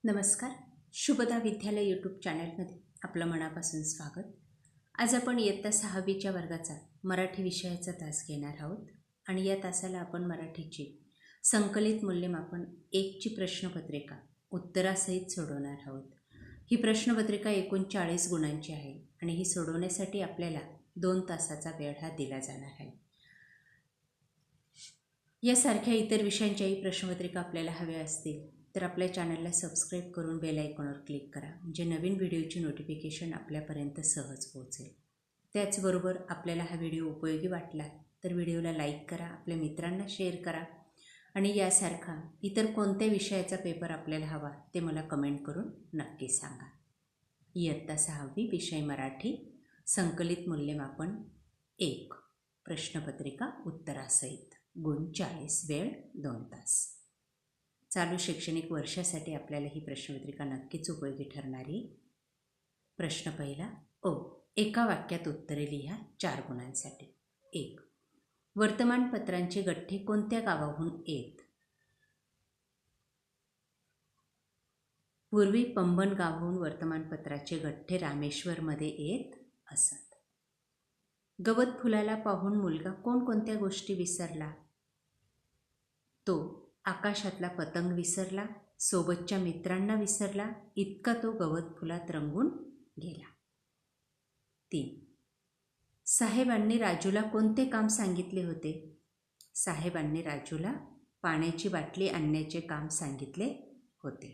नमस्कार. शुभदा विद्यालय यूट्यूब चॅनलमध्ये आपलं मनापासून स्वागत. आज आपण इयत्ता 6वीच्या वर्गाचा मराठी विषयाचा तास घेणार आहोत आणि या तासाला आपण मराठीची संकलित मूल्यमापन 1ची प्रश्नपत्रिका उत्तरासहित सोडवणार आहोत. ही प्रश्नपत्रिका एकूण 40 गुणांची आहे आणि ही सोडवण्यासाठी आपल्याला 2 तासाचा वेळ हा दिला जाणार आहे. यासारख्या इतर विषयांच्याही प्रश्नपत्रिका आपल्याला हव्या असतील तर आपल्या चॅनलला सबस्क्राईब करून बेल आयकॉनवर क्लिक करा, म्हणजे नवीन व्हिडिओची नोटिफिकेशन आपल्यापर्यंत सहज पोहोचेल. त्याचबरोबर आपल्याला हा व्हिडिओ उपयोगी वाटला तर व्हिडिओला लाईक करा, आपल्या मित्रांना शेअर करा आणि यासारखा इतर कोणत्या विषयाचा पेपर आपल्याला हवा ते मला कमेंट करून नक्की सांगा. इयत्ता 6वी विषय मराठी संकलित मूल्यमापन 1 प्रश्नपत्रिका उत्तरासहित गुण 40 वेळ 2 तास. चालू शैक्षणिक वर्षासाठी आपल्याला ही प्रश्नपत्रिका नक्कीच उपयोगी ठरणारी. प्रश्न पहिला एका वाक्यात उत्तरे लिहा 4 गुणांसाठी. 1. वर्तमानपत्रांचे गठ्ठे कोणत्या गावाहून येत? पूर्वी पंबन गावाहून वर्तमानपत्राचे गठ्ठे रामेश्वरमध्ये येत असत. गवत फुलाला पाहून मुलगा कोणकोणत्या गोष्टी विसरला? तो आकाशातला पतंग विसरला, सोबतच्या मित्रांना विसरला, इतका तो गवत फुलात रंगून गेला. 3. साहेबांनी राजूला कोणते काम सांगितले होते? साहेबांनी राजूला पाण्याची बाटली आणण्याचे काम सांगितले होते.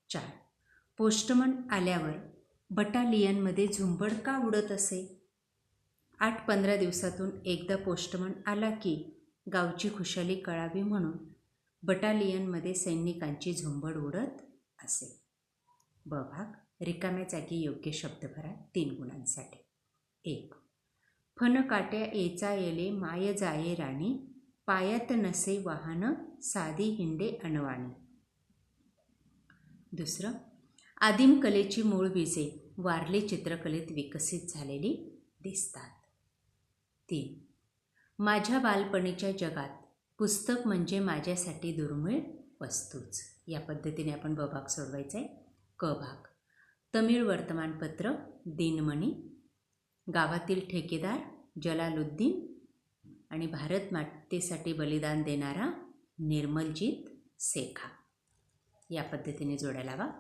4. पोस्टमन आल्यावर बटालियनमध्ये झुंबड का उडत असे? 8-15 दिवसातून एकदा पोस्टमन आला की गावची खुशाली कळावी म्हणून बटालियनमध्ये सैनिकांची झुंबड उडत असे. ब भाग. रिकाम्या जागी योग्य शब्द भरा 3 गुणांसाठी. 1. फन काट्या येचा येले माय जाये राणी, पायात नसे वाहन साधी हिंडे अनवाणी. 2. आदिम कलेची मूळ बीजे वारली चित्रकलेत विकसित झालेली दिसतात. 3. माझ्या बालपणीच्या जगात पुस्तक म्हणजे माझ्यासाठी दुर्मिळ वस्तूच. या पद्धतीने आपण ब भाग सोडवायचा आहे. क भाग. तमिळ वर्तमानपत्र दिनमणी, गावातील ठेकेदार जलालुद्दीन आणि भारत मातेसाठी बलिदान देणारा निर्मलजीत सेखा. या पद्धतीने जोड्या लावा.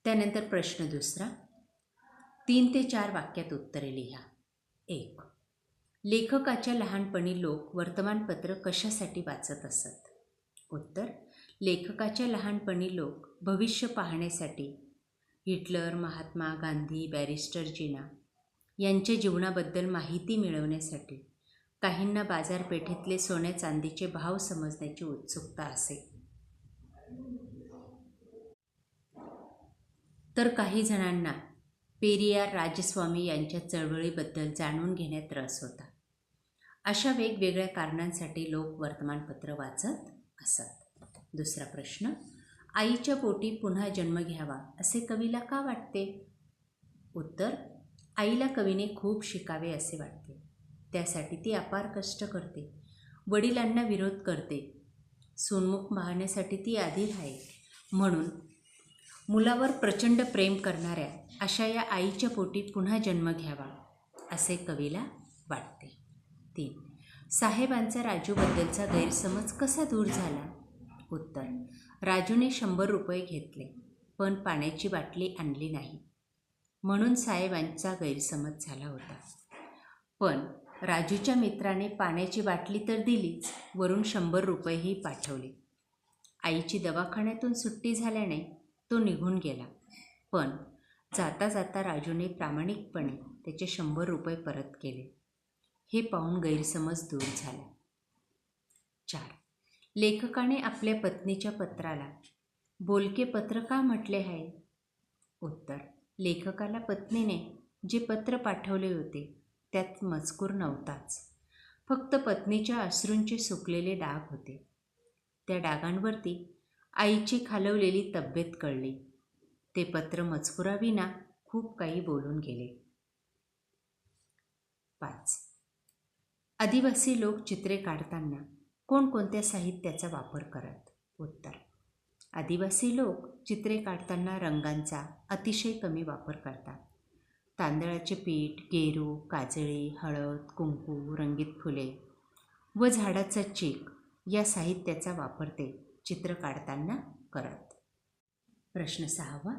त्यानंतर प्रश्न दुसरा. 3 ते 4 वाक्यात उत्तरे लिहा. 1. लेखकाच्या लहानपणी लोक वर्तमानपत्र कशासाठी वाचत असत? उत्तर. लेखकाच्या लहानपणी लोक भविष्य पाहण्यासाठी, हिटलर, महात्मा गांधी, बॅरिस्टर जिना यांच्या जीवनाबद्दल माहिती मिळवण्यासाठी, काहींना बाजारपेठेतले सोन्या चांदीचे भाव समजण्याची उत्सुकता असे, तर काही जणांना पेरियार राजस्वामी यांच्या चळवळीबद्दल जाणून घेण्यात रस होता. अशा वेगवेगळ्या कारणांसाठी लोक वर्तमानपत्र वाचत असत. दुसरा प्रश्न. आईच्या पोटी पुन्हा जन्म घ्यावा असे कवीला का वाटते? उत्तर. आईला कवीने खूप शिकावे असे वाटते. त्यासाठी ती अपार कष्ट करते, वडिलांना विरोध करते, सोन्मुख पाहण्यासाठी ती आधीर आहे. म्हणून मुलावर प्रचंड प्रेम करणाऱ्या अशा या आईच्या पोटी पुन्हा जन्म घ्यावा असे कवीला वाटते. 3. साहेबांचा राजूबद्दलचा गैरसमज कसा दूर झाला? उत्तर. राजूने 100 रुपये घेतले पण पाण्याची बाटली आणली नाही, म्हणून साहेबांचा गैरसमज झाला होता. पण राजूच्या मित्राने पाण्याची बाटली तर दिलीच, वरून 100 रुपयेही पाठवले. आईची दवाखान्यातून सुट्टी झाल्याने तो निघून गेला, पण जाता जाता राजूने प्रामाणिकपणे त्याचे 100 रुपये परत केले. हे पाहून गैरसमज दूर झाला. 4. लेखकाने आपल्या पत्नीच्या पत्राला बोलके पत्र का म्हटले आहे? उत्तर. लेखकाला पत्नीने जे पत्र पाठवले होते त्यात मजकूर नव्हताच, फक्त पत्नीच्या अश्रूंचे सुकलेले डाग होते. त्या डागांवरती आईची खालवलेली तब्येत कळली. ते पत्र मजकुराविना खूप काही बोलून गेले. 5. आदिवासी लोक चित्रे काढताना कोणकोणत्या साहित्याचा वापर करत? उत्तर. आदिवासी लोक चित्रे काढताना रंगांचा अतिशय कमी वापर करतात. तांदळाचे पीठ, गेरू, काजळी, हळद, कुंकू, रंगीत फुले व झाडाचा चीक या साहित्याचा वापर ते चित्र काढताना करत. प्रश्न 6.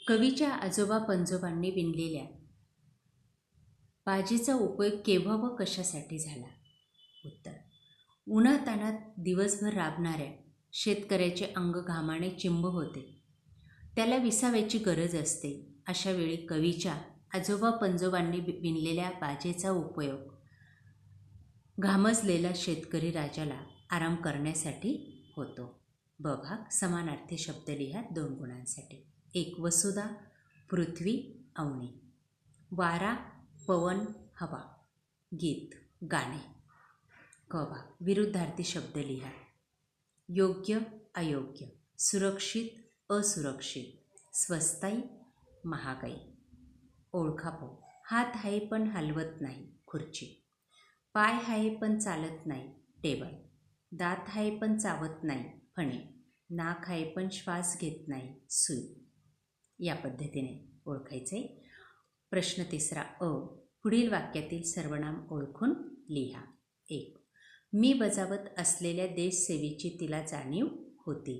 कवीच्या आजोबा पणजोबांनी विणलेल्या बाजेचा उपयोग केव्हा व कशासाठी झाला? उत्तर. उन्हातान्हात दिवसभर राबणाऱ्या शेतकऱ्याचे अंग घामाने चिंब होते. त्याला विसाव्याची गरज असते. अशा वेळी कवीच्या आजोबा पणजोबांनी विणलेल्या बाजेचा उपयोग घामजलेला शेतकरी राजाला आराम करण्यासाठी होतो. ब भाग. समानार्थी शब्द लिहा 2 गुणांसाठी. 1. वसुधा, पृथ्वी, अवनी. वारा, पवन, हवा. गीत, गाणे. क भाग. विरुद्धार्थी शब्द लिहा. योग्य, अयोग्य. सुरक्षित, असुरक्षित. स्वस्ताई, महागाई. ओळखापो. हात आहे पण हलवत नाही, खुर्ची. पाय आहे पण चालत नाही, टेबल. दात आहे पण चावत नाही, फणे. नाक आहे पण श्वास घेत नाही, सुई. या पद्धतीने ओळखायचे. प्रश्न 3. अ. पुढील वाक्यातील सर्वनाम ओळखून लिहा. 1. मी बजावत असलेल्या देशसेवेची तिला जाणीव होती.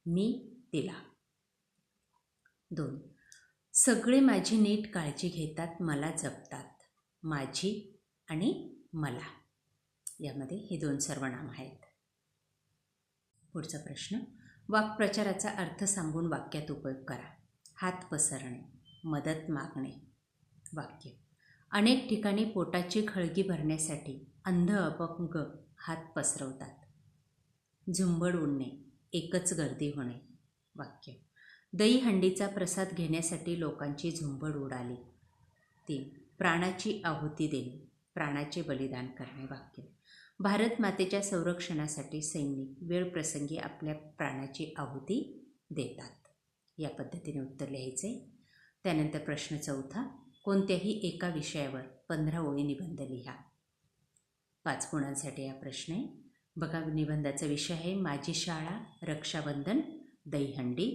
मी तिला. 2. सगळे माझी नीट काळजी घेतात, मला जपतात. माझी आणि मला. यामध्ये हे 2 सर्वनाम आहेत. पुढचा प्रश्न. वाक्प्रचाराचा अर्थ सांगून वाक्यात उपयोग करा. हात पसरणे, मदत मागणे. वाक्य. अनेक ठिकाणी पोटाची खळगी भरण्यासाठी अंध अपंग हात पसरवतात. झुंबड उडणे, एकच गर्दी होणे. वाक्य. दहीहंडीचा प्रसाद घेण्यासाठी लोकांची झुंबड उडाली. 3. प्राणाची आहुती देणे, प्राणाचे बलिदान करणे. वाक्य. भारत मातेच्या संरक्षणासाठी सैनिक वेळप्रसंगी आपल्या प्राणाची आहुती देतात. या पद्धतीने उत्तर लिहायचे. त्यानंतर प्रश्न 4. कोणत्याही एका विषयावर 15 ओळी निबंध लिहा. 5 गुणांसाठी हा प्रश्न आहे. बघा, निबंधाचा विषय आहे माझी शाळा, रक्षाबंधन, दहीहंडी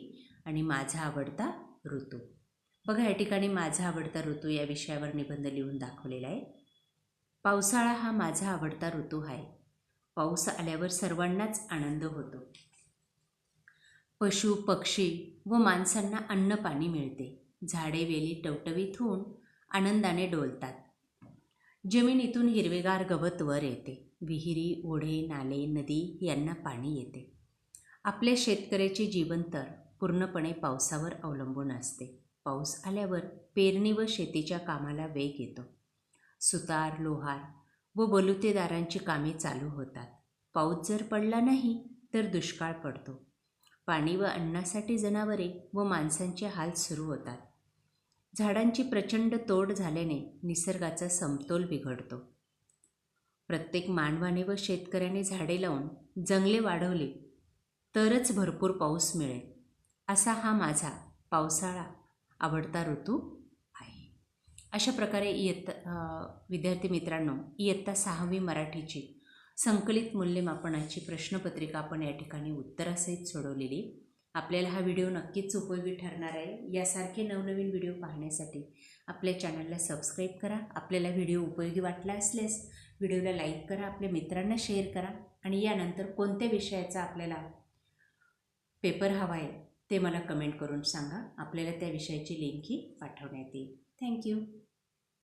आणि माझा आवडता ऋतू. बघा, या ठिकाणी माझा आवडता ऋतू या विषयावर निबंध लिहून दाखवलेला आहे. पावसाळा हा माझा आवडता ऋतू आहे. पाऊस आल्यावर सर्वांनाच आनंद होतो. पशु, पक्षी व माणसांना अन्न पाणी मिळते. झाडे वेली टवटवीत होऊन आनंदाने डोलतात. जमिनीतून हिरवेगार गवत वर येते. विहिरी, ओढे, नाले, नदी यांना पाणी येते. आपल्या शेतकऱ्याचे जीवन तर पूर्णपणे पावसावर अवलंबून असते. पाऊस आल्यावर पेरणी व शेतीच्या कामाला वेग येतो. सुतार, लोहार व बलुतेदारांची कामे चालू होतात. पाऊस जर पडला नाही तर दुष्काळ पडतो. पाणी व अन्नासाठी जनावरे व माणसांचे हाल सुरू होतात. झाडांची प्रचंड तोड झाल्याने निसर्गाचा समतोल बिघडतो. प्रत्येक मानवाने व शेतकऱ्याने झाडे लावून जंगले वाढवली तरच भरपूर पाऊस मिळेल. असा हा माझा पावसाळा आवडता ऋतू आहे. अशा प्रकारे विद्यार्थी मित्रांनो, इयत्ता 6वी मराठीची संकलित मूल्यमापनाची प्रश्नपत्रिका आपण या ठिकाणी उत्तरासहित सोडवलेली. आपल्याला हा व्हिडिओ नक्कीच उपयोगी ठरणार आहे. यासारखे नवनवीन व्हिडिओ पाहण्यासाठी आपल्या चॅनलला सबस्क्राईब करा. आपल्याला व्हिडिओ उपयोगी वाटला असल्यास व्हिडिओला लाईक करा, आपल्या मित्रांना शेअर करा आणि यानंतर कोणत्या विषयाचा आपल्याला पेपर हवा आहे ते मला कमेंट करून सांगा. आपल्याला त्या विषयाची लिंकही पाठवण्यात येईल. थँक्यू.